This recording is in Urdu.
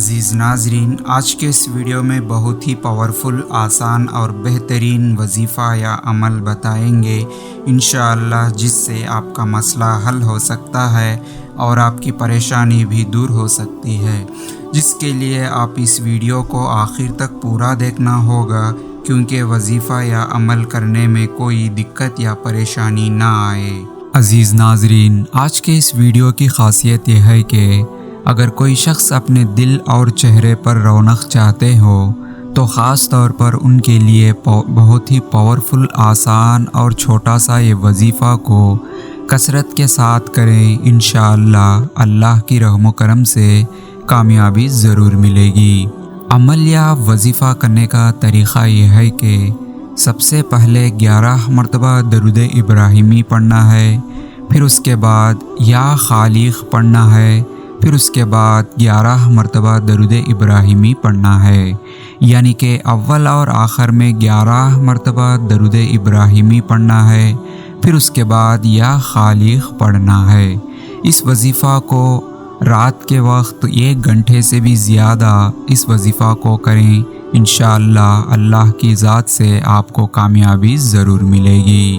عزیز ناظرین، آج کے اس ویڈیو میں بہت ہی پاورفل، آسان اور بہترین وظیفہ یا عمل بتائیں گے انشاءاللہ، جس سے آپ کا مسئلہ حل ہو سکتا ہے اور آپ کی پریشانی بھی دور ہو سکتی ہے، جس کے لیے آپ اس ویڈیو کو آخر تک پورا دیکھنا ہوگا، کیونکہ وظیفہ یا عمل کرنے میں کوئی دقت یا پریشانی نہ آئے۔ عزیز ناظرین، آج کے اس ویڈیو کی خاصیت یہ ہے کہ اگر کوئی شخص اپنے دل اور چہرے پر رونق چاہتے ہو تو خاص طور پر ان کے لیے بہت ہی پاورفل، آسان اور چھوٹا سا یہ وظیفہ کو کثرت کے ساتھ کریں، انشاءاللہ اللہ کی رحم و کرم سے کامیابی ضرور ملے گی۔ عمل یا وظیفہ کرنے کا طریقہ یہ ہے کہ سب سے پہلے 11 مرتبہ درود ابراہیمی پڑھنا ہے، پھر اس کے بعد یا خالق پڑھنا ہے، پھر اس کے بعد 11 مرتبہ درود ابراہیمی پڑھنا ہے، یعنی کہ اول اور آخر میں 11 مرتبہ درود ابراہیمی پڑھنا ہے، پھر اس کے بعد یا خالق پڑھنا ہے۔ اس وظیفہ کو رات کے وقت 1 گھنٹے سے بھی زیادہ اس وظیفہ کو کریں، انشاءاللہ اللہ کی ذات سے آپ کو کامیابی ضرور ملے گی۔